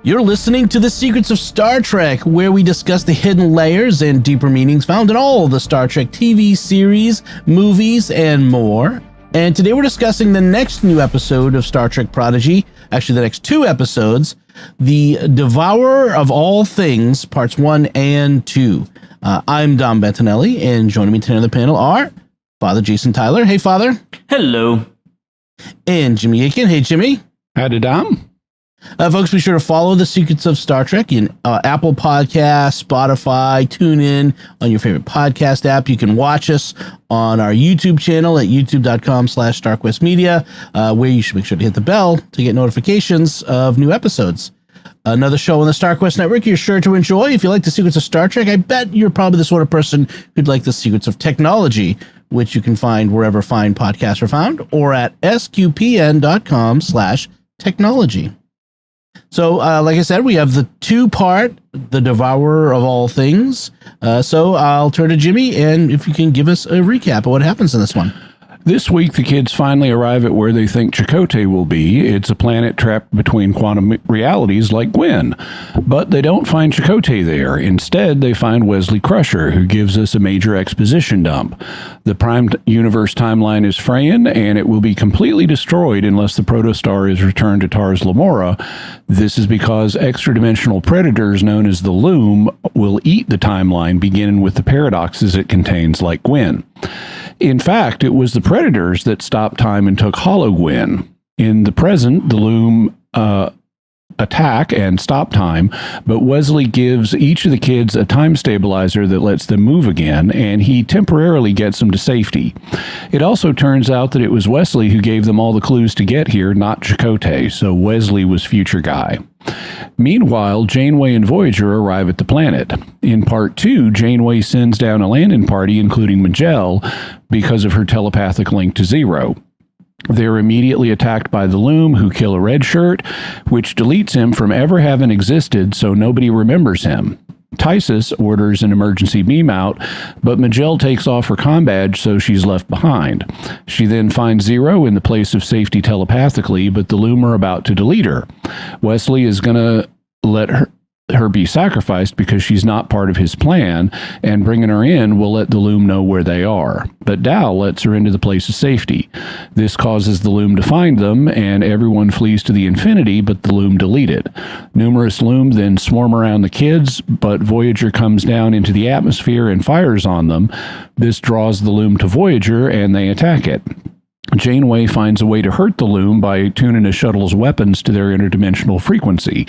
You're listening to The Secrets of Star Trek, where we discuss the hidden layers and deeper meanings found in all the Star Trek TV series, movies, and more. And today we're discussing the next new episode of Star Trek Prodigy, actually the next two episodes, The Devourer of All Things, Parts 1 and 2. I'm Dom Bettinelli, and joining me today on the panel are Father Jason Tyler. Hey, Father. Hello. And Jimmy Akin. Hey, Jimmy. Howdy, Dom. Folks, be sure to follow The Secrets of Star Trek in Apple Podcasts, Spotify, TuneIn, on your favorite podcast app. You can watch us on our YouTube channel at youtube.com/StarQuestMedia, where you should make sure to hit the bell to get notifications of new episodes. Another show on the StarQuest Network you're sure to enjoy. If you like The Secrets of Star Trek, I bet you're probably the sort of person who'd like The Secrets of Technology, which you can find wherever fine podcasts are found, or at sqpn.com/technology. So, like I said, we have the two-part, The Devourer of All Things. So I'll turn to Jimmy, and if you can give us a recap of what happens in this one. This week, the kids finally arrive at where they think Chakotay will be. It's a planet trapped between quantum realities like Gwyn. But they don't find Chakotay there. Instead, they find Wesley Crusher, who gives us a major exposition dump. The Prime Universe timeline is fraying, and it will be completely destroyed unless the protostar is returned to Tars Lamora. This is because extra-dimensional predators known as the Loom will eat the timeline, beginning with the paradoxes it contains like Gwyn. In fact, it was the Predators that stopped time and took Hollow Gwyn. In the present, the Loom attack and stop time, but Wesley gives each of the kids a time stabilizer that lets them move again, and he temporarily gets them to safety. It also turns out that it was Wesley who gave them all the clues to get here, not Chakotay, so Wesley was future guy. Meanwhile, Janeway and Voyager arrive at the planet. In Part 2, Janeway sends down a landing party, including Majel, because of her telepathic link to Zero. They're immediately attacked by the Loom, who kill a red shirt, which deletes him from ever having existed, so nobody remembers him. Tysus orders an emergency beam out, but Majel takes off her comm badge, so she's left behind. She then finds Zero in the place of safety telepathically, but the Loom are about to delete her. Wesley is going to let her be sacrificed because she's not part of his plan, and bringing her in will let the Loom know where they are. But Dal lets her into the place of safety. This causes the Loom to find them, and everyone flees to the Infinity, but the Loom deleted. Numerous Loom then swarm around the kids, but Voyager comes down into the atmosphere and fires on them. This draws the Loom to Voyager, and they attack it. Janeway finds a way to hurt the Loom by tuning a shuttle's weapons to their interdimensional frequency.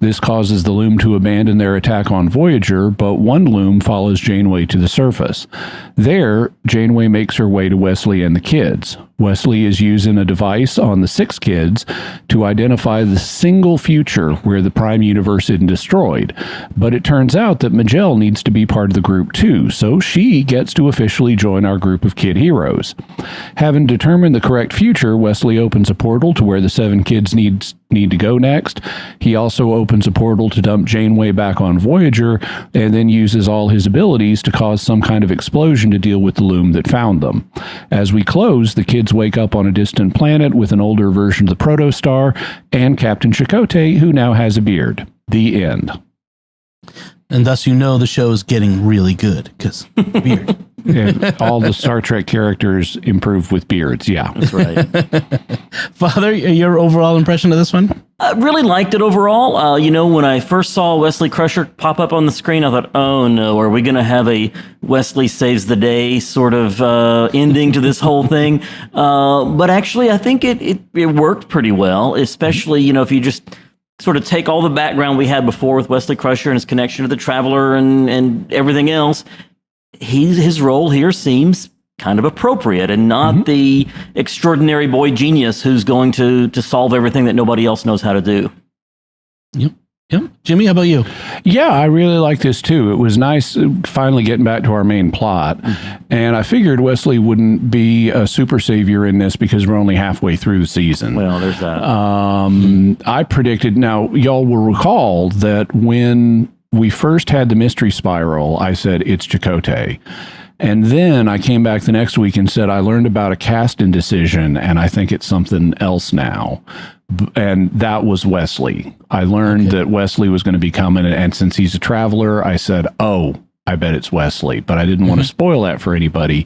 This causes the Loom to abandon their attack on Voyager, but one Loom follows Janeway to the surface. There, Janeway makes her way to Wesley and the kids. Wesley is using a device on the 6 kids to identify the single future where the Prime Universe isn't destroyed. But it turns out that Majel needs to be part of the group too, so she gets to officially join our group of kid heroes. Having determined the correct future, Wesley opens a portal to where the 7 kids need to go next. He also opens a portal to dump Janeway back on Voyager, and then uses all his abilities to cause some kind of explosion to deal with the Loom that found them. As we close, the kids wake up on a distant planet with an older version of the protostar and Captain Chakotay, who now has a beard. The end. And thus you know the show is getting really good, because beard. Yeah, all the Star Trek characters improve with beards. Yeah, that's right. Father, your overall impression of this one? I really liked it overall. When I first saw Wesley Crusher pop up on the screen, I thought, oh no, are we going to have a Wesley saves the day sort of ending to this whole thing? But actually, I think it worked pretty well, especially, if you just sort of take all the background we had before with Wesley Crusher and his connection to the Traveler and everything else. His role here seems kind of appropriate and not the extraordinary boy genius who's going to solve everything that nobody else knows how to do. Yep. Jimmy, how about you? Yeah, I really like this too. It was nice finally getting back to our main plot. And I figured Wesley wouldn't be a super savior in this because we're only halfway through the season. Well, there's that. I predicted, now y'all will recall that when we first had the mystery spiral, I said it's Chakotay. And then I came back the next week and said I learned about a cast indecision and I think it's something else now. and that was Wesley. I learned that Wesley was going to be coming, and since he's a traveler, I said, oh, I bet it's Wesley, but I didn't want to spoil that for anybody.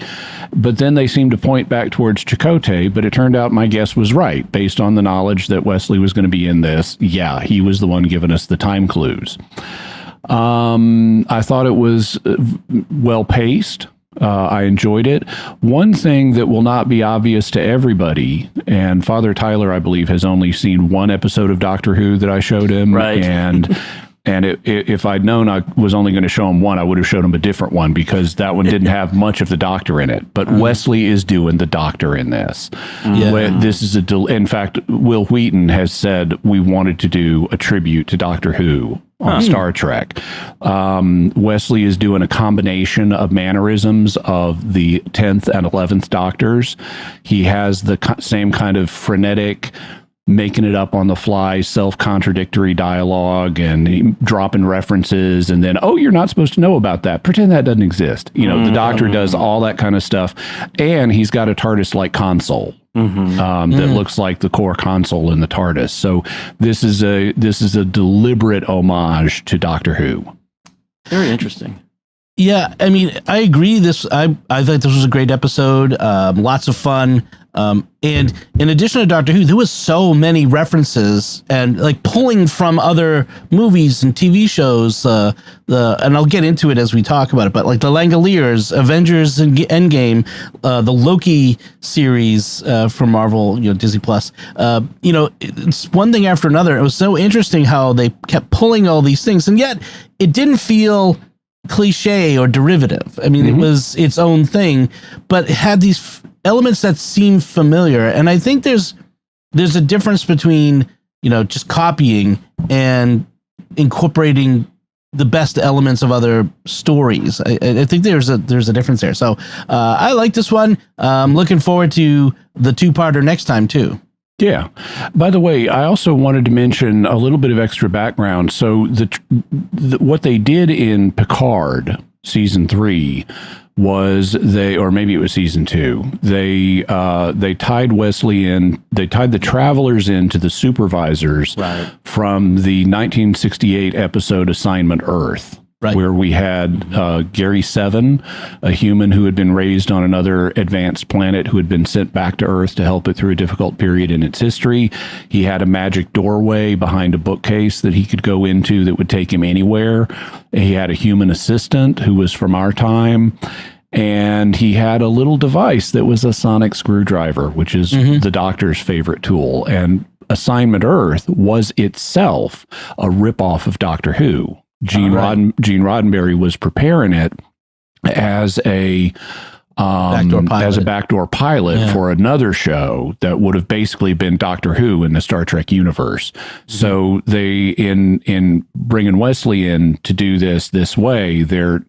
But then they seemed to point back towards Chakotay, but it turned out my guess was right. Based on the knowledge that Wesley was going to be in this, yeah, he was the one giving us the time clues. I thought it was well-paced. I enjoyed it. One thing that will not be obvious to everybody, and Father Tyler, I believe, has only seen one episode of Doctor Who that I showed him. Right. And if I'd known I was only going to show him one, I would have showed him a different one because that one didn't have much of the Doctor in it. But Wesley is doing the Doctor in this. This is in fact, Will Wheaton has said we wanted to do a tribute to Doctor Who on Star Trek. Wesley is doing a combination of mannerisms of the 10th and 11th Doctors. He has the same kind of frenetic, making it up on the fly, self-contradictory dialogue and dropping references and then, oh, you're not supposed to know about that. Pretend that doesn't exist. You know, the Doctor does all that kind of stuff. And he's got a TARDIS-like console that looks like the core console in the TARDIS. So this is a deliberate homage to Doctor Who. Very interesting. Yeah, I mean, I agree. I thought this was a great episode. Lots of fun. And in addition to Doctor Who, there was so many references and like pulling from other movies and TV shows. And I'll get into it as we talk about it. But like the Langoliers, Avengers, and Endgame, the Loki series from Marvel, Disney Plus. It's one thing after another. It was so interesting how they kept pulling all these things, and yet it didn't feel cliche or derivative. I mean, it was its own thing, but it had these elements that seem familiar. And I think there's a difference between, just copying and incorporating the best elements of other stories. I think there's a difference there. So I like this one. I'm looking forward to the two-parter next time too. Yeah. By the way, I also wanted to mention a little bit of extra background. So what they did in Picard season 3 was or maybe it was season 2. They tied Wesley in. They tied the travelers into the supervisors from the 1968 episode Assignment Earth. Where we had Gary Seven, a human who had been raised on another advanced planet who had been sent back to Earth to help it through a difficult period in its history. He had a magic doorway behind a bookcase that he could go into that would take him anywhere. He had a human assistant who was from our time. And he had a little device that was a sonic screwdriver, which is the Doctor's favorite tool. And Assignment Earth was itself a ripoff of Doctor Who. Gene Roddenberry was preparing it as a backdoor pilot for another show that would have basically been Doctor Who in the Star Trek universe. So they, in bringing Wesley in to do this way, they're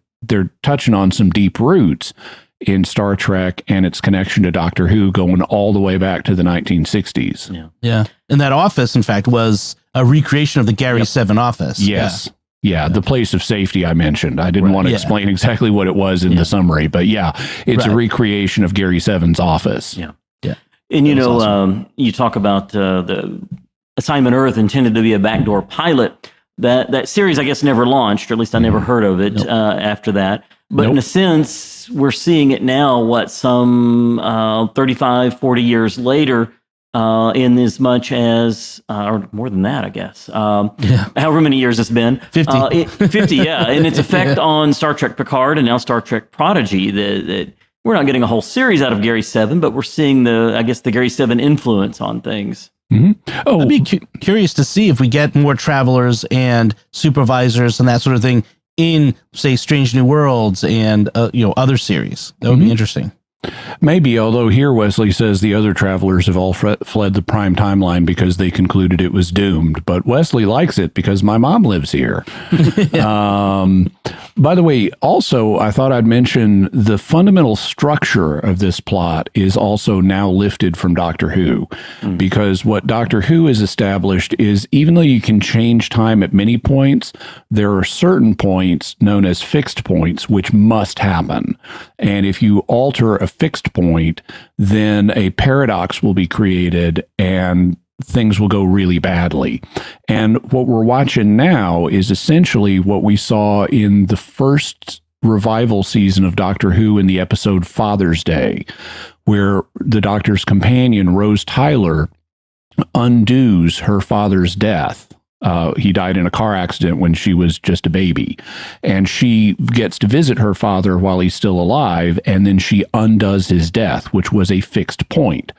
touching on some deep roots in Star Trek and its connection to Doctor Who going all the way back to the 1960s. Yeah. And that office, in fact, was a recreation of the Gary Seven office. Yes. Yeah, the place of safety I mentioned. I didn't want to explain exactly what it was in the summary, but it's a recreation of Gary Seven's office. Yeah. And awesome. You talk about the Assignment Earth intended to be a backdoor pilot. That series, I guess, never launched, or at least I never heard of it after that. But in a sense, we're seeing it now, some 35, 40 years later, in as much as, or more than that, I guess, however many years it's been. 50. 50, yeah. And its effect on Star Trek Picard and now Star Trek Prodigy. That we're not getting a whole series out of Gary Seven, but we're seeing the Gary Seven influence on things. Oh, I'd be curious to see if we get more travelers and supervisors and that sort of thing in, say, Strange New Worlds and other series. That would be interesting. Maybe, although here Wesley says the other travelers have all fled the prime timeline because they concluded it was doomed. But Wesley likes it because my mom lives here. By the way, also, I thought I'd mention the fundamental structure of this plot is also now lifted from Doctor Who. Because what Doctor Who has established is even though you can change time at many points, there are certain points known as fixed points which must happen. And if you alter a fixed point, then a paradox will be created and things will go really badly. And what we're watching now is essentially what we saw in the first revival season of Doctor Who in the episode Father's Day, where the Doctor's companion, Rose Tyler, undoes her father's death. He died in a car accident when she was just a baby. And she gets to visit her father while he's still alive, and then she undoes his death, which was a fixed point.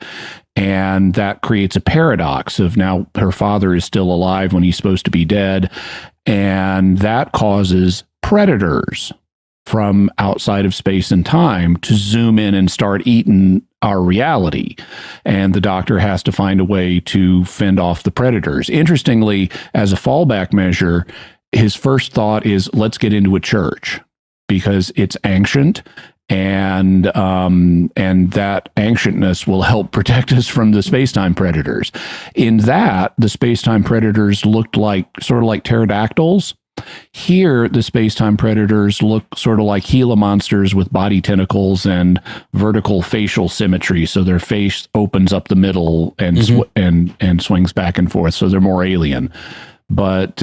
And that creates a paradox of now her father is still alive when he's supposed to be dead. And that causes predators from outside of space and time to zoom in and start eating our reality. And the Doctor has to find a way to fend off the predators. Interestingly, as a fallback measure, his first thought is, let's get into a church because it's ancient, and that ancientness will help protect us from the space-time predators. In that, the space-time predators looked sort of like pterodactyls. Here, the space-time predators look sort of like Gila monsters with body tentacles and vertical facial symmetry. So their face opens up the middle and and swings back and forth. So they're more alien. But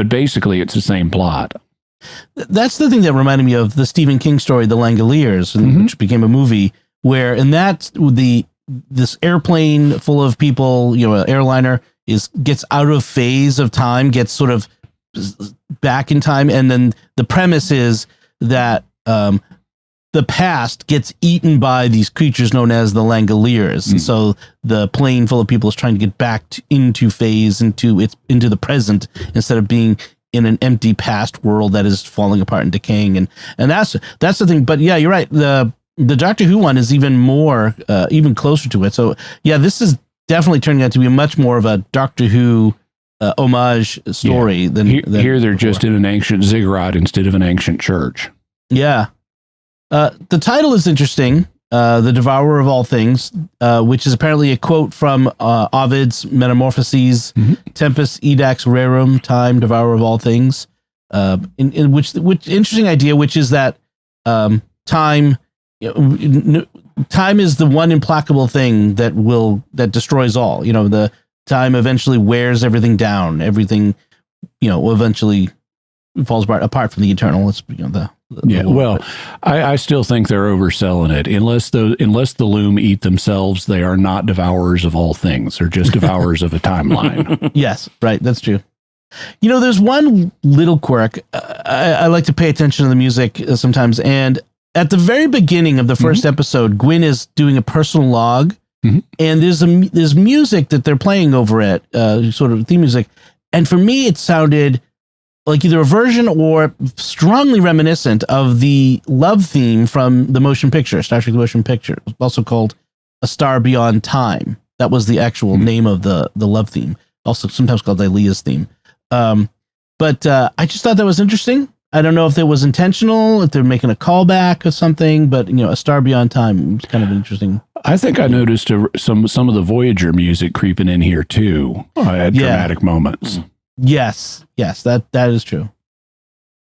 basically, it's the same plot. That's the thing that reminded me of the Stephen King story, The Langoliers, which became a movie, where in that this airplane full of people, an airliner gets out of phase of time, gets sort of back in time, and then the premise is that the past gets eaten by these creatures known as the Langoliers, and so the plane full of people is trying to get back into phase, into the present, instead of being in an empty past world that is falling apart and decaying, and that's the thing. But yeah, you're right. The Doctor Who one is even more, even closer to it. So yeah, this is definitely turning out to be much more of a Doctor Who homage story than here. They're before. just in an ancient ziggurat instead of an ancient church. Yeah. The title is interesting. The Devourer of All Things, which is apparently a quote from Ovid's Metamorphoses, Tempus Edax Rerum, Time, Devourer of All Things. In which interesting idea, which is that time is the one implacable thing that destroys all. The time eventually wears everything down. Everything, eventually falls apart from the eternal. It's I still think they're overselling it. Unless the Loom eat themselves, they are not devourers of all things. They're just devourers of a timeline. Yes, right. That's true. There's one little quirk. I like to pay attention to the music sometimes, and at the very beginning of the first episode, Gwyn is doing a personal log. And there's music that they're playing over it, sort of theme music. And for me, it sounded like either a version or strongly reminiscent of the love theme from the motion picture, Star Trek: The Motion Picture, also called A Star Beyond Time. That was the actual name of the love theme, also sometimes called Ilea's theme. But I just thought that was interesting. I don't know if it was intentional, if they're making a callback or something, but A Star Beyond Time is kind of interesting. I think I noticed some of the Voyager music creeping in here too at dramatic moments. Yes, that is true.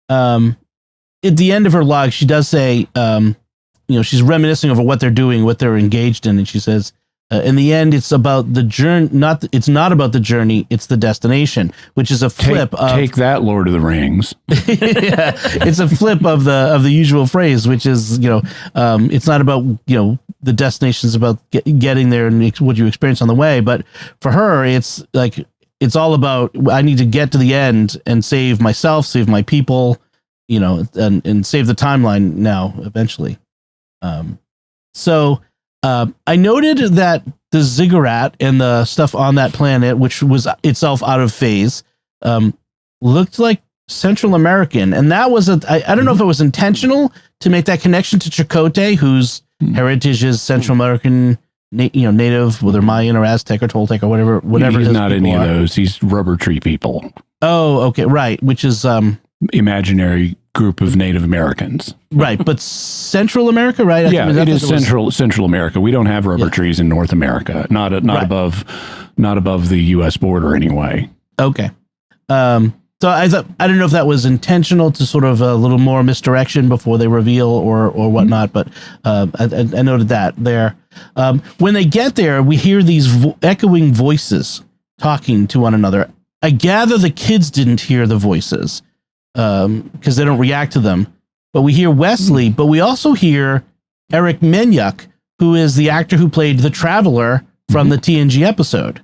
At the end of her log, she does say, she's reminiscing over what they're doing, what they're engaged in, and she says, in the end, it's about the journey. It's not about the journey; it's the destination, which is a flip. Take that, Lord of the Rings. Yeah, it's a flip of the usual phrase, which is it's not about the destination is about getting there and what you experience on the way. But for her, it's it's all about I need to get to the end and save myself, save my people, and save the timeline now eventually. I noted that the ziggurat and the stuff on that planet, which was itself out of phase, looked like Central American. And that was I don't know if it was intentional to make that connection to Chakotay, whose heritage is Central American, native, whether Mayan or Aztec or Toltec or whatever. He's not any of those. He's rubber tree people. Oh, okay. Right. Which is, imaginary group of Native Americans. Right, but Central America, right? It is Central America. We don't have rubber trees in North America. Not above the U.S. border anyway. Okay. So I don't know if that was intentional to sort of a little more misdirection before they reveal or whatnot, but I noted that there. When they get there, we hear these echoing voices talking to one another. I gather the kids didn't hear the voices because they don't react to them. But we hear Wesley, but we also hear Eric Menyuk, who is the actor who played the Traveler from the TNG episode,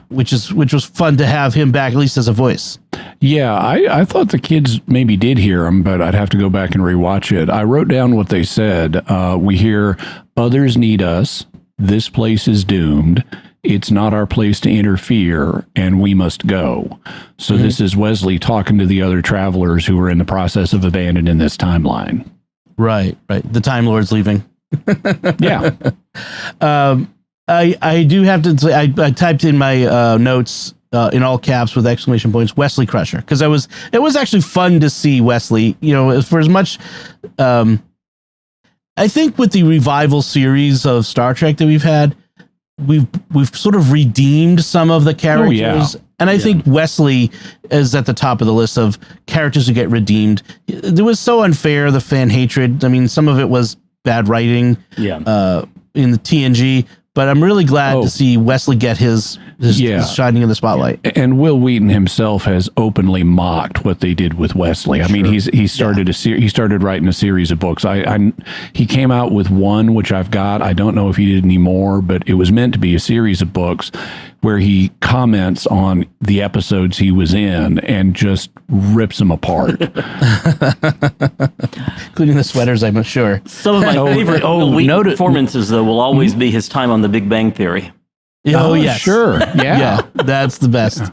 which was fun to have him back, at least as a voice. Yeah, I thought the kids maybe did hear him, but I'd have to go back and rewatch it. I wrote down what they said. We hear, others need us. This place is doomed. It's not our place to interfere, and we must go. So this is Wesley talking to the other travelers who are in the process of abandoning this timeline. Right. The Time Lord's leaving. Yeah. I do have to say, I typed in my notes in all caps with exclamation points, Wesley Crusher, because it was actually fun to see Wesley, for as much, I think with the revival series of Star Trek that we've had, we've sort of redeemed some of the characters. Oh, yeah. And I think Wesley is at the top of the list of characters who get redeemed. It was so unfair, the fan hatred. I mean, some of it was bad writing in the TNG, but I'm really glad to see Wesley get his shining in the spotlight. And Will Wheaton himself has openly mocked what they did with Wesley. I mean, he started he started writing a series of books. He came out with one, which I've got. I don't know if he did any more, but it was meant to be a series of books where he comments on the episodes he was in and just rips them apart. Including the sweaters, I'm sure. Some of my favorite Wheaton performances, though, will always be his time on The Big Bang Theory. Oh, yes. Sure. Yeah. That's the best.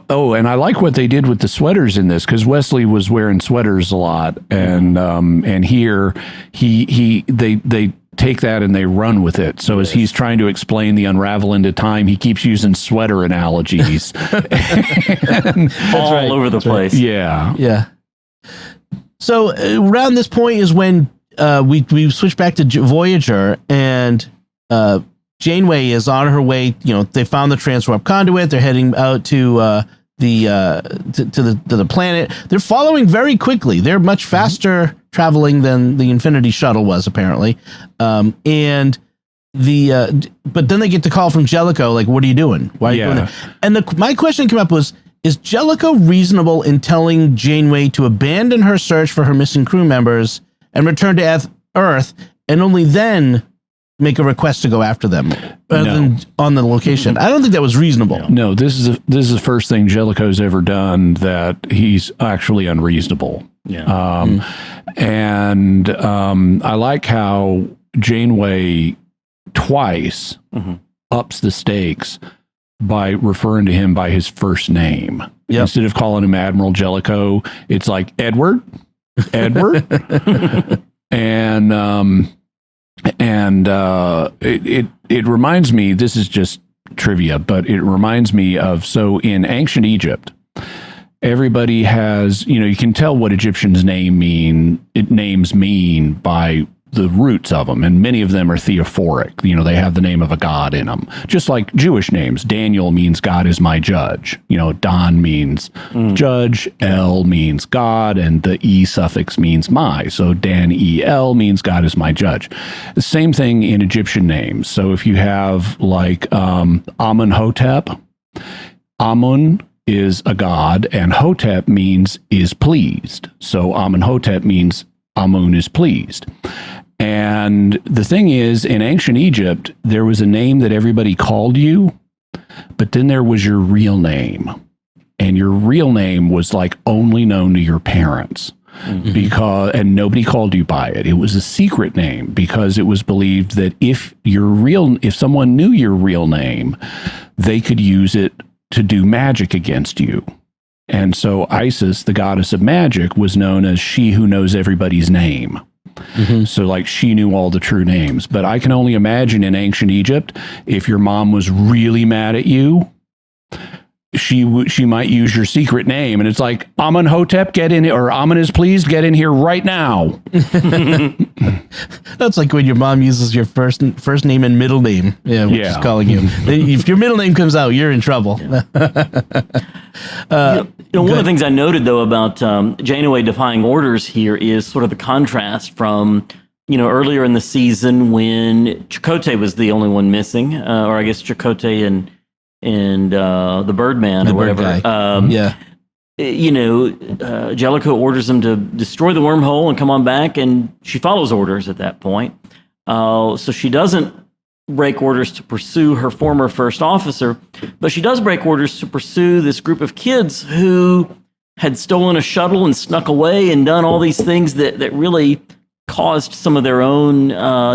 And I like what they did with the sweaters in this, because Wesley was wearing sweaters a lot, and here they take that and they run with it. So as he's trying to explain the unraveling to time, he keeps using sweater analogies all over the place. Yeah. So around this point is when we switch back to Voyager, and Janeway is on her way. They found the transwarp conduit. They're heading out to the planet. They're following very quickly. They're much faster traveling than the Infinity Shuttle was, apparently. But then they get the call from Jellicoe, like, what are you doing? Why are you doing that? And my question came up was, is Jellicoe reasonable in telling Janeway to abandon her search for her missing crew members and return to Earth, and only then make a request to go after them rather than on the location? I don't think that was reasonable. No, this is the first thing Jellicoe's ever done that he's actually unreasonable. Yeah. And I like how Janeway twice ups the stakes by referring to him by his first name. Yep. Instead of calling him Admiral Jellicoe, it's like Edward. And it reminds me, this is just trivia, but it reminds me of, so in ancient Egypt, everybody has, you can tell what Egyptians names mean by the roots of them, and many of them are theophoric. They have the name of a god in them, just like Jewish names. Daniel means God is my judge. Don means judge, El means God, and the E suffix means my. So Dan-E-L means God is my judge. The same thing in Egyptian names. So if you have like Amenhotep, Amun is a god, and Hotep means is pleased. So Amenhotep means Amun is pleased. And the thing is, in ancient Egypt, there was a name that everybody called you, but then there was your real name. And your real name was like only known to your parents, and nobody called you by it. It was a secret name, because it was believed that if someone knew your real name, they could use it to do magic against you. And so Isis, the goddess of magic, was known as she who knows everybody's name. So like she knew all the true names. But I can only imagine in ancient Egypt, if your mom was really mad at you, she might use your secret name, and it's like, Amenhotep, get in here, or Amen is pleased, get in here right now. That's like when your mom uses your first name and middle name, which is calling you. If your middle name comes out, you're in trouble. One of the things I noted, though, about Janeway defying orders here is sort of the contrast from, earlier in the season when Chakotay was the only one missing, or I guess Chakotay and and the Birdman or whatever. Yeah. Jellicoe orders him to destroy the wormhole and come on back, and she follows orders at that point. So she doesn't break orders to pursue her former first officer, but she does break orders to pursue this group of kids who had stolen a shuttle and snuck away and done all these things that really caused some of their own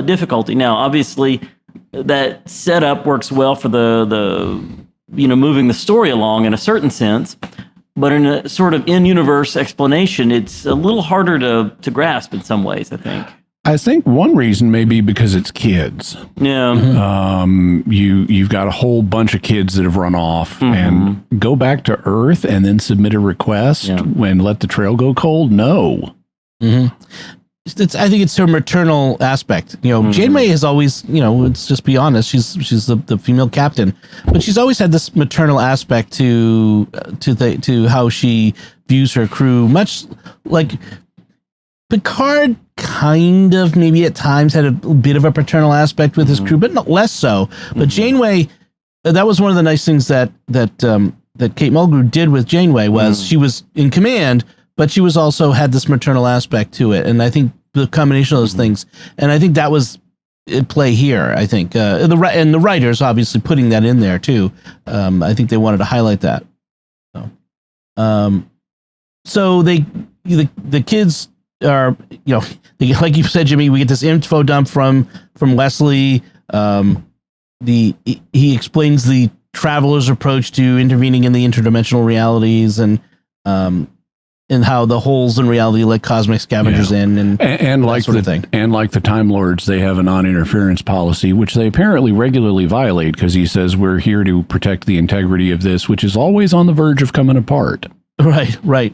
difficulty. Now, obviously, that setup works well for the moving the story along in a certain sense, but in a sort of in-universe explanation, it's a little harder to grasp in some ways, I think. I think one reason may be because it's kids. Yeah. You've got a whole bunch of kids that have run off and go back to Earth and then submit a request when let the trail go cold. No. I think it's her maternal aspect. Janeway has always, let's just be honest, she's the female captain, but she's always had this maternal aspect to how she views her crew, much like Picard kind of maybe at times had a bit of a paternal aspect with his crew, but not less so. But Janeway, that was one of the nice things that Kate Mulgrew did with Janeway was she was in command, but she was also had this maternal aspect to it. And I think the combination of those things, and I think that was at play here. I think the writers obviously putting that in there too. I think they wanted to highlight that. So the kids are, like you said, Jimmy, we get this info dump from Wesley. He explains the traveler's approach to intervening in the interdimensional realities and how the holes in reality let cosmic scavengers in and like sort of thing. And like the Time Lords, they have a non-interference policy, which they apparently regularly violate because he says we're here to protect the integrity of this, which is always on the verge of coming apart. Right.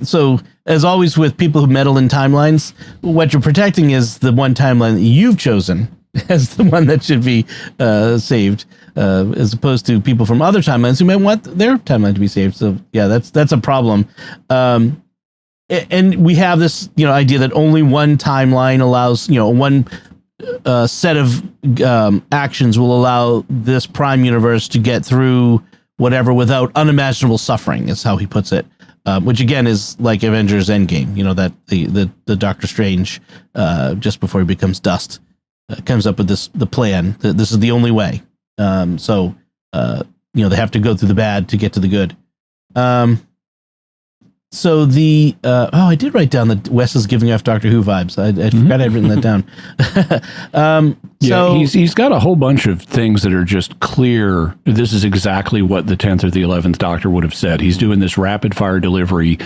So as always with people who meddle in timelines, what you're protecting is the one timeline that you've chosen as the one that should be saved, as opposed to people from other timelines who might want their timeline to be saved. So yeah, that's a problem. And we have this idea that only one timeline allows one set of actions will allow this prime universe to get through whatever without unimaginable suffering, is how he puts it. Which again is like Avengers Endgame, that the Doctor Strange just before he becomes dust comes up with the plan that this is the only way. So they have to go through the bad to get to the good. So I did write down that Wes is giving off Doctor Who vibes. I forgot I'd written that down. He's got a whole bunch of things that are just clear. This is exactly what the 10th or the 11th Doctor would have said. He's doing this rapid fire delivery,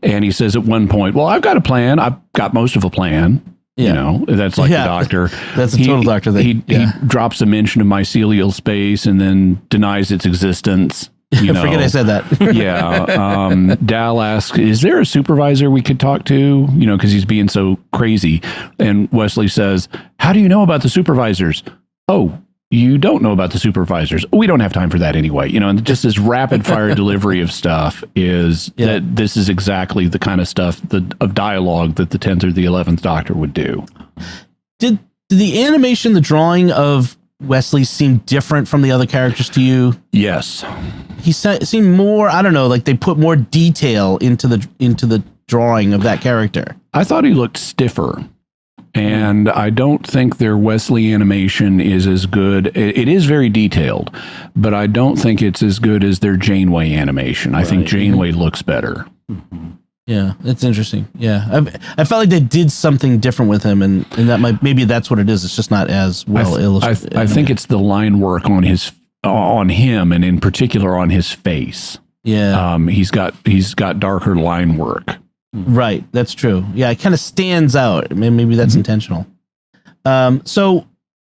and he says at one point, "Well, I've got a plan. I've got most of a plan." Yeah. That's like the Doctor. That's a total Doctor thing. He drops a mention of mycelial space and then denies its existence. Forget I said that. Yeah. Dal asks, is there a supervisor we could talk to? Because he's being so crazy. And Wesley says, how do you know about the supervisors? Oh, you don't know about the supervisors. We don't have time for that anyway. And just this rapid fire delivery of stuff is that this is exactly the kind of stuff of dialogue that the 10th or the 11th Doctor would do. Did the animation, the drawing of Wesley seem different from the other characters to you? Yes. He seemed more, I don't know, like they put more detail into the drawing of that character. I thought he looked stiffer. And I don't think their Wesley animation is as good. It is very detailed, but I don't think it's as good as their Janeway animation. I think Janeway looks better. Yeah, it's interesting. Yeah, I felt like they did something different with him, and that maybe that's what it is. It's just not as well illustrated. I think it's the line work on him, and in particular on his face. Yeah, he's got darker line work. Right, that's true. Yeah, it kind of stands out. Maybe that's intentional. So,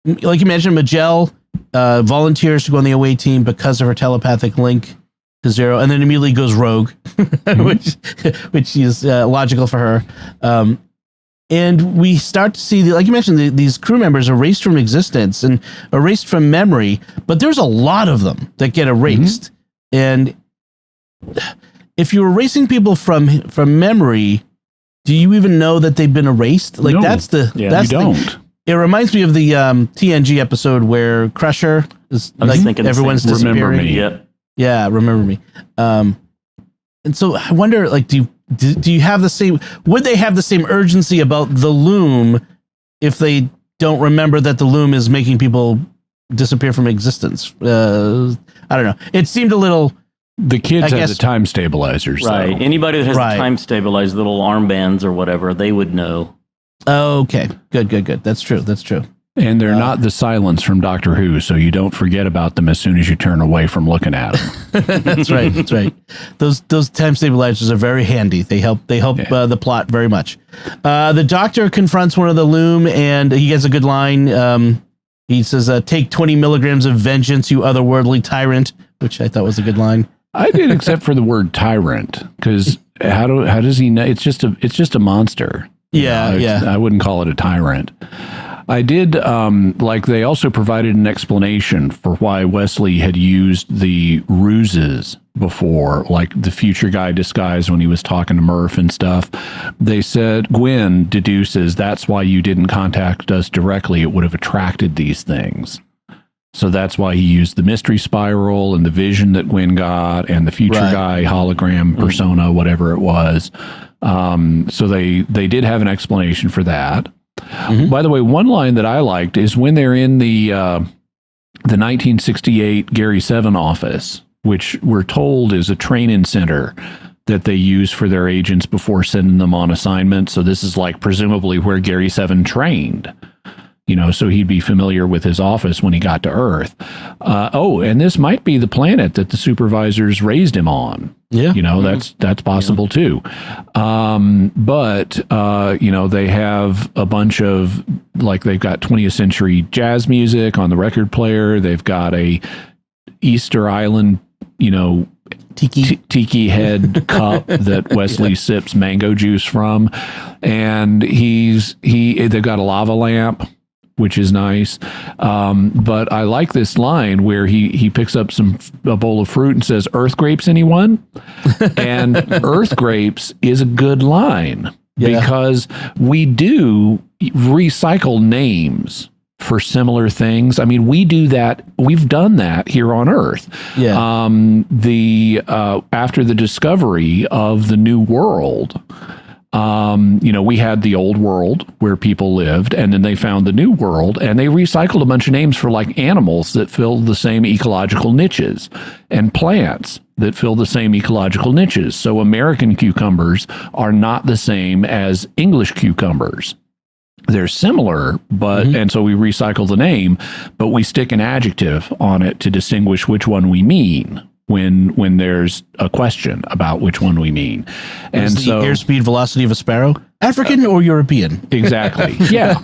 like you mentioned, Majel volunteers to go on the away team because of her telepathic link to Zero, and then immediately goes rogue, which is logical for her. And we start to see, like you mentioned, these crew members erased from existence and erased from memory, but there's a lot of them that get erased. And if you're erasing people from memory, do you even know that they've been erased? Like no. that's you don't. It reminds me of the TNG episode where Crusher is I was like thinking the everyone's same. disappearing. Remember Me. Yep. Yeah, remember me. And so I wonder, like, do you have the same? Would they have the same urgency about the loom if they don't remember that the loom is making people disappear from existence? I don't know. It seemed a little. The kids I have guess- the time stabilizers, Right. though. Anybody that has Right. the time stabilized little armbands or whatever, they would know. Okay, good. That's true. And they're not the silence from Doctor Who, so you don't forget about them as soon as you turn away from looking at them. That's right. Those time stabilizers are very handy. They help the plot very much. The Doctor confronts one of the loom, and he gets a good line. He says, "Take 20 milligrams of vengeance, you otherworldly tyrant," which I thought was a good line. I did, except for the word tyrant, because how does he know? It's just a monster. Yeah. I wouldn't call it a tyrant. I did like they also provided an explanation for why Wesley had used the ruses before, like the future guy disguise when he was talking to Murph and stuff. They said Gwen deduces that's why you didn't contact us directly. It would have attracted these things. So that's why he used the mystery spiral and the vision that Gwen got and the future guy hologram persona, whatever it was. So they did have an explanation for that. By the way, one line that I liked is when they're in the 1968 Gary 7 office, which we're told is a training center that they use for their agents before sending them on assignment. So this is like presumably where Gary 7 trained. So he'd be familiar with his office when he got to Earth. And this might be the planet that the supervisors raised him on. Yeah. That's possible too. But they have a bunch of, like, they've got 20th century jazz music on the record player. They've got a Easter Island, tiki head cup that Wesley sips mango juice from. And they've got a lava lamp, which is nice. But I like this line where he picks up a bowl of fruit and says, "Earth grapes, anyone?" And earth grapes is a good line because we do recycle names for similar things. I mean, we do that. We've done that here on Earth. Yeah. After the discovery of the New World, we had the old world where people lived, and then they found the new world, and they recycled a bunch of names for like animals that filled the same ecological niches and plants that fill the same ecological niches. So American cucumbers are not the same as English cucumbers. They're similar, but and so we recycle the name, but we stick an adjective on it to distinguish which one we mean when there's a question about which one we mean. And the so airspeed velocity of a sparrow, African or European? Exactly. Yeah.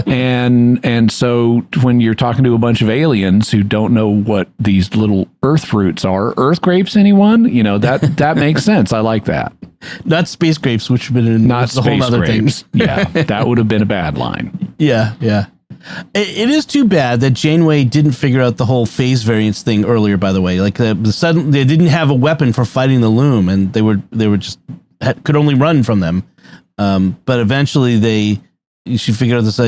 And so when you're talking to a bunch of aliens who don't know what these little earth fruits are, earth grapes, anyone? That makes sense. I like that. Not space grapes, which would have been Not a whole space other thing. grapes. Yeah. That would have been a bad line. Yeah. It is too bad that Janeway didn't figure out the whole phase variance thing earlier. By the way, like they didn't have a weapon for fighting the loom, and they were just could only run from them. But eventually she figured out this.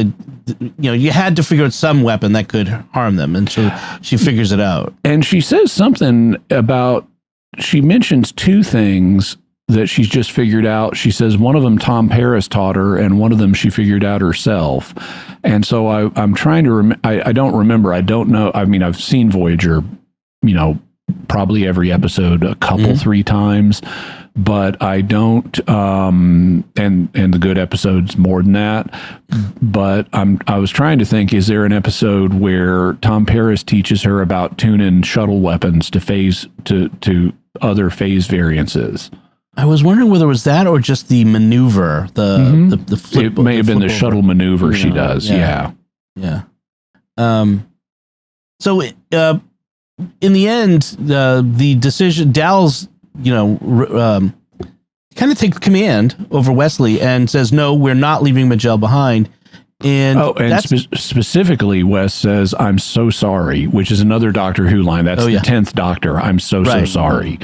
You had to figure out some weapon that could harm them, and so she figures it out. And she says something about. She mentions two things that she's just figured out. She says one of them Tom Paris taught her, and one of them she figured out herself. And so I'm trying to I don't remember. I don't know. I mean, I've seen Voyager, probably every episode a couple, 3 times, but I don't, and the good episodes more than that. But I was trying to think, is there an episode where Tom Paris teaches her about tuning shuttle weapons to other phase variances? I was wondering whether it was that or just the maneuver, the flip. It may have been the shuttle maneuver she does. Yeah. So in the end, the decision, Dal's, kind of takes command over Wesley and says, "No, we're not leaving Majel behind." And specifically, Wes says, "I'm so sorry," which is another Doctor Who line. That's the 10th Doctor. I'm so sorry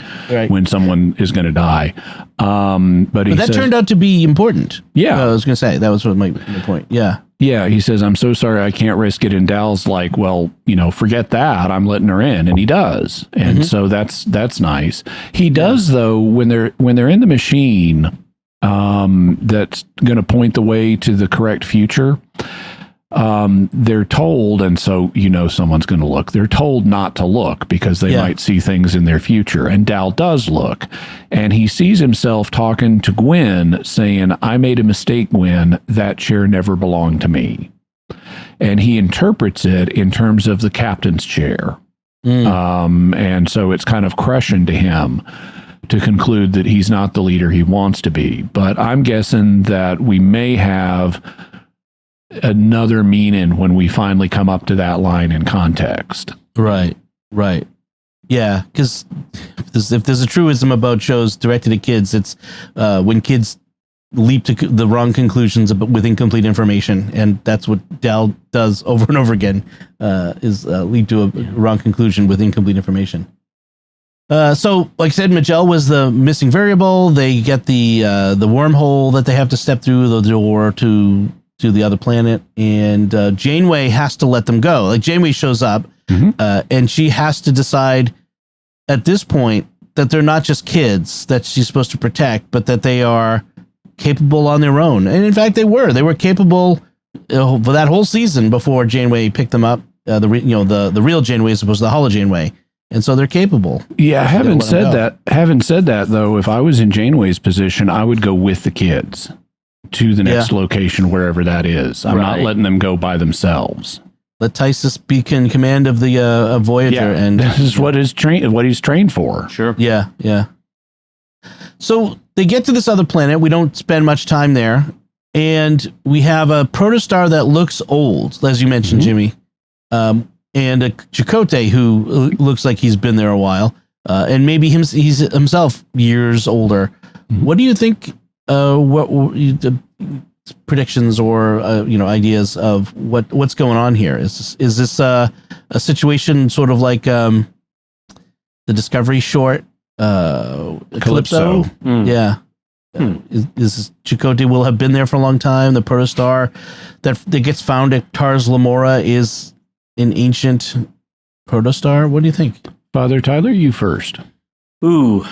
when someone is going to die. But that turned out to be important. Yeah, I was going to say that was my point. Yeah. Yeah, he says, I'm so sorry I can't risk it. And Dal's like, well, forget that. I'm letting her in. And he does. And so that's nice. He does, though, when they're in the machine that's going to point the way to the correct future, they're told, and so someone's going to look. They're told not to look because they might see things in their future. And Dal does look, and he sees himself talking to Gwen, saying, "I made a mistake, Gwen. That chair never belonged to me." And he interprets it in terms of the captain's chair. And so it's kind of crushing to him to conclude that he's not the leader he wants to be. But I'm guessing that we may have another meaning when we finally come up to that line in context. Right. Yeah, because if there's a truism about shows directed at kids, it's when kids leap to the wrong conclusions with incomplete information, and that's what Dal does over and over again, is lead to a wrong conclusion with incomplete information. So, like I said, Majel was the missing variable. They get the wormhole that they have to step through, the door to the other planet, and Janeway has to let them go. Like, Janeway shows up, and she has to decide at this point that they're not just kids that she's supposed to protect, but that they are capable on their own. And in fact, they were capable for that whole season before Janeway picked them up. The real Janeway as opposed to the holo Janeway. And so they're capable. Yeah, having said that, though, if I was in Janeway's position, I would go with the kids to the next location, wherever that is. I'm not letting them go by themselves. Let Tysus be in command of the Voyager, and this is what he's trained for. Sure. Yeah. So they get to this other planet. We don't spend much time there, and we have a protostar that looks old, as you mentioned, Jimmy, and a Chakotay who looks like he's been there a while, and maybe he's himself years older. What do you think? What the predictions or ideas of what's going on here? Is this a situation sort of like the Discovery short Calypso? Yeah. Is Chakotay will have been there for a long time? The protostar that gets found at Tars Lamora is an ancient protostar. What do you think? Father Tyler, you first. Ooh.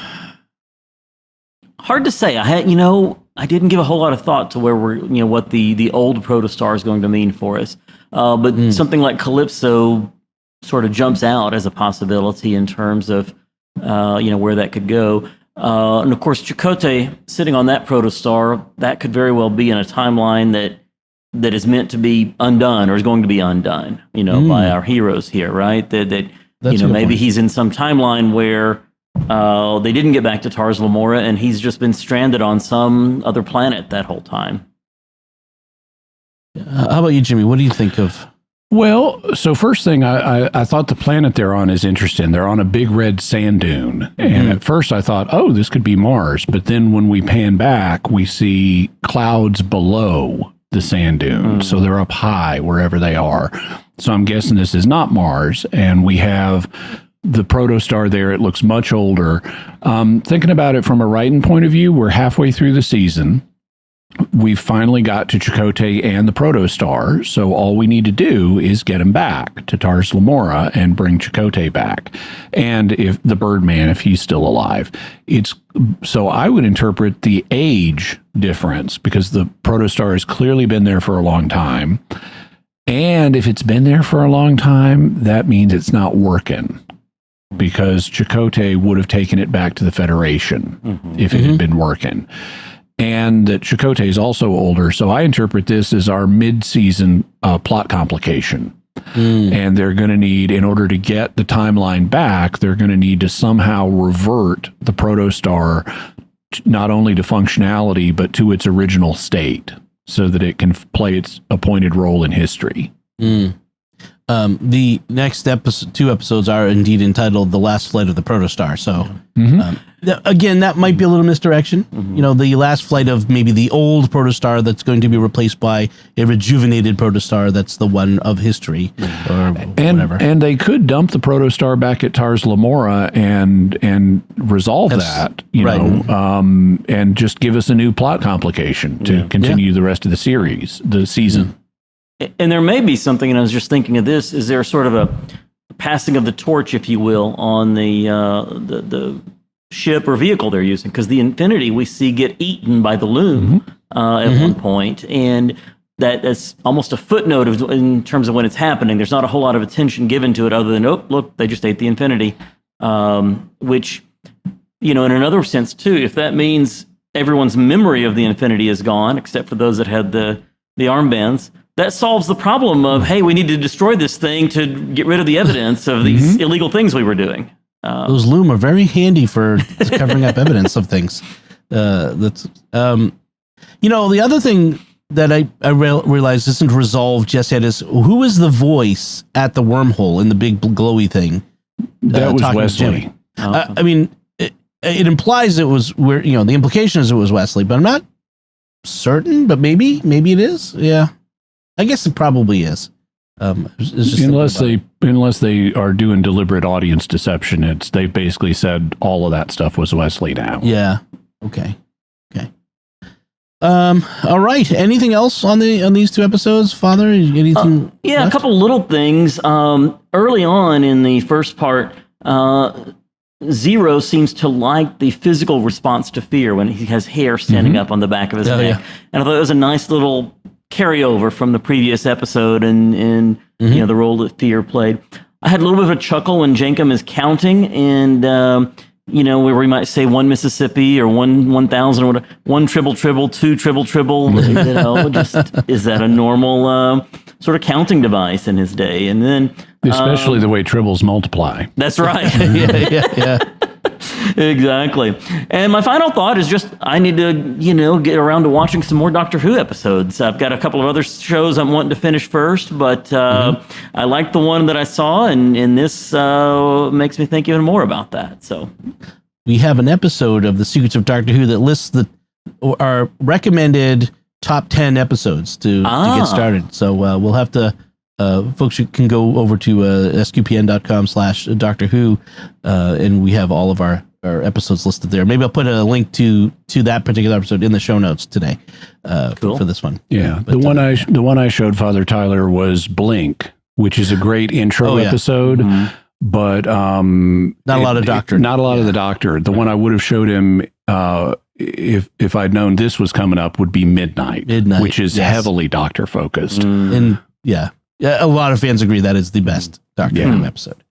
Hard to say. I didn't give a whole lot of thought to where what the old protostar is going to mean for us. But something like Calypso sort of jumps out as a possibility in terms of, where that could go. And of course, Chakotay sitting on that protostar, that could very well be in a timeline that is meant to be undone or is going to be undone, by our heroes here, right? That maybe he's in some timeline where they didn't get back to Tars Lamora, and he's just been stranded on some other planet that whole time. How about you, Jimmy? What do you think of? Well, so first thing, I thought the planet they're on is interesting. They're on a big red sand dune. And at first I thought, oh, this could be Mars. But then when we pan back, we see clouds below the sand dune. So they're up high wherever they are. So I'm guessing this is not Mars. And we have the protostar there. It looks much older. Thinking about it from a writing point of view, we're halfway through the season. We've finally got to Chakotay and the protostar, so all we need to do is get him back to Tars Lamora and bring Chakotay back. And if the Birdman, if he's still alive, so I would interpret the age difference, because the protostar has clearly been there for a long time. And if it's been there for a long time, that means it's not working, because Chakotay would have taken it back to the Federation if it had been working. And that Chakotay is also older. So I interpret this as our mid-season plot complication. And they're going to need, in order to get the timeline back, they're going to need to somehow revert the protostar not only to functionality, but to its original state, so that it can play its appointed role in history. The next two episodes are indeed entitled "The Last Flight of the Protostar." So, again, that might be a little misdirection. The last flight of maybe the old protostar that's going to be replaced by a rejuvenated protostar that's the one of history, or whatever. And they could dump the protostar back at Tars Lamora and resolve that, and just give us a new plot complication to continue the rest of the season. And there may be something, and I was just thinking of this, is there sort of a passing of the torch, if you will, on the ship or vehicle they're using? Because the Infinity we see get eaten by the Loom at one point, and that's almost a footnote in terms of when it's happening. There's not a whole lot of attention given to it other than, oh, look, they just ate the Infinity, which, in another sense, too, if that means everyone's memory of the Infinity is gone, except for those that had the armbands, that solves the problem of, hey, we need to destroy this thing to get rid of the evidence of these illegal things we were doing. Those Loom are very handy for covering up evidence of things. The other thing that I realized isn't resolved just yet is, who is the voice at the wormhole in the big glowy thing? That was Wesley. I mean, it implies it was the implication is it was Wesley, but I'm not certain, but maybe it is. Yeah. I guess it probably is. Unless they are doing deliberate audience deception, they've basically said all of that stuff was Wesley now. Yeah. Okay. All right. Anything else on these two episodes, Father? Anything? A couple little things. Early on in the first part, Zero seems to like the physical response to fear when he has hair standing up on the back of his neck. Yeah. And I thought it was a nice little carryover from the previous episode and the role that fear played. I had a little bit of a chuckle when Jankum is counting and where we might say 1 Mississippi or 1,000 or whatever, 1 tribble, 2 tribble. Just is that a normal sort of counting device in his day? And then especially the way tribbles multiply. That's right. yeah. Exactly. And my final thought is just I need to, get around to watching some more Doctor Who episodes. I've got a couple of other shows I'm wanting to finish first, but I like the one that I saw, and this makes me think even more about that. So we have an episode of The Secrets of Doctor Who that lists our recommended top 10 episodes to get started. So we'll have to... folks can go over to sqpn.com/Doctor Who, and we have all of our episodes listed there. Maybe I'll put a link to that particular episode in the show notes today for this one. Yeah, but the one I showed Father Tyler was Blink, which is a great intro episode, but not a lot of Doctor. Not a lot of the Doctor. The one I would have showed him if I'd known this was coming up would be Midnight, which is heavily Doctor focused. And a lot of fans agree that is the best Doctor Who episode.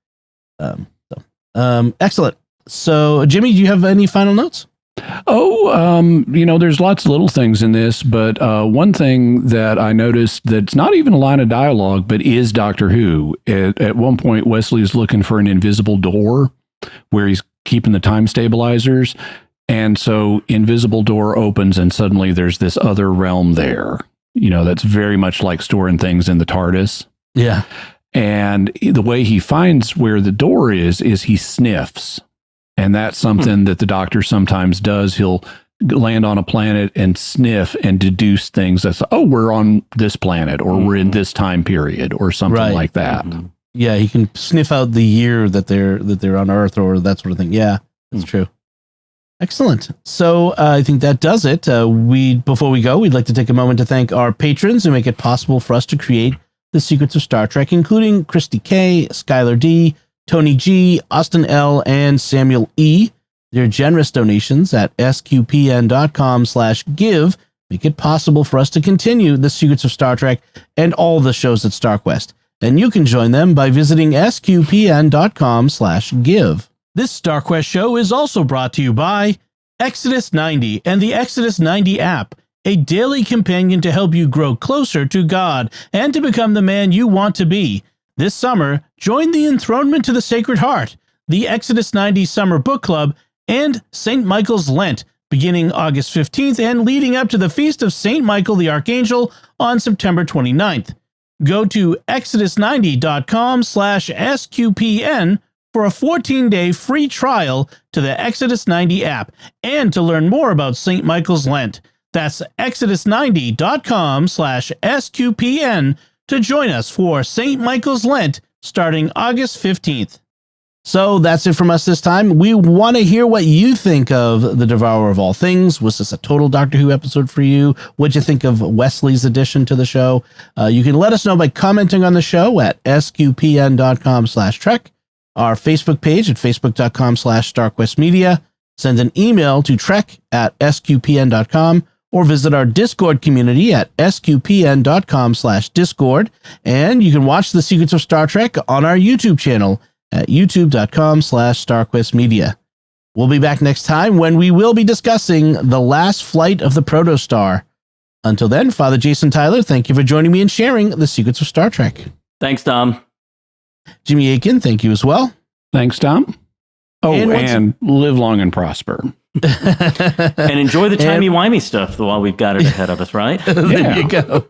Excellent. So, Jimmy, do you have any final notes? There's lots of little things in this, but one thing that I noticed that's not even a line of dialogue, but is Doctor Who. At one point, Wesley's looking for an invisible door where he's keeping the time stabilizers. And so invisible door opens and suddenly there's this other realm there, that's very much like storing things in the TARDIS. Yeah. And the way he finds where the door is he sniffs. And that's something that the Doctor sometimes does. He'll land on a planet and sniff and deduce things that's, we're on this planet or we're in this time period or something like that. Yeah, he can sniff out the year that they're on Earth or that sort of thing. Yeah, that's true. Excellent. So I think that does it. Before we go, we'd like to take a moment to thank our patrons who make it possible for us to create The Secrets of Star Trek, including Christy K, Skylar D, Tony G, Austin L, and Samuel E. Their generous donations at sqpn.com/give make it possible for us to continue The Secrets of Star Trek and all the shows at StarQuest. And you can join them by visiting sqpn.com/give. This StarQuest show is also brought to you by Exodus 90 and the Exodus 90 app, a daily companion to help you grow closer to God and to become the man you want to be. This summer, join the Enthronement to the Sacred Heart, the Exodus 90 Summer Book Club, and St. Michael's Lent, beginning August 15th and leading up to the Feast of St. Michael the Archangel on September 29th. Go to exodus90.com/SQPN for a 14-day free trial to the Exodus 90 app and to learn more about St. Michael's Lent. That's exodus90.com/SQPN to join us for St. Michael's Lent starting August 15th. So that's it from us this time. We want to hear what you think of the Devourer of All Things. Was this a total Doctor Who episode for you? What'd you think of Wesley's addition to the show? You can let us know by commenting on the show at sqpn.com/trek, our Facebook page at facebook.com/StarQuestMedia. Send an email to trek@sqpn.com, or visit our Discord community at sqpn.com/discord. And you can watch The Secrets of Star Trek on our YouTube channel at youtube.com/StarQuestMedia. We'll be back next time when we will be discussing The Last Flight of the Protostar. Until then, Father Jason Tyler, thank you for joining me and sharing The Secrets of Star Trek. Thanks, Dom. Jimmy Akin, thank you as well. Thanks, Tom. Oh, and live long and prosper. And enjoy the timey-wimey stuff while we've got it ahead of us, right? There you go.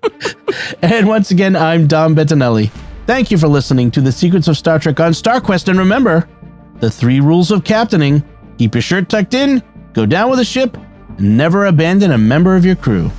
And once again, I'm Dom Bettinelli. Thank you for listening to The Secrets of Star Trek on StarQuest. And remember, the 3 rules of captaining: keep your shirt tucked in, go down with a ship, and never abandon a member of your crew.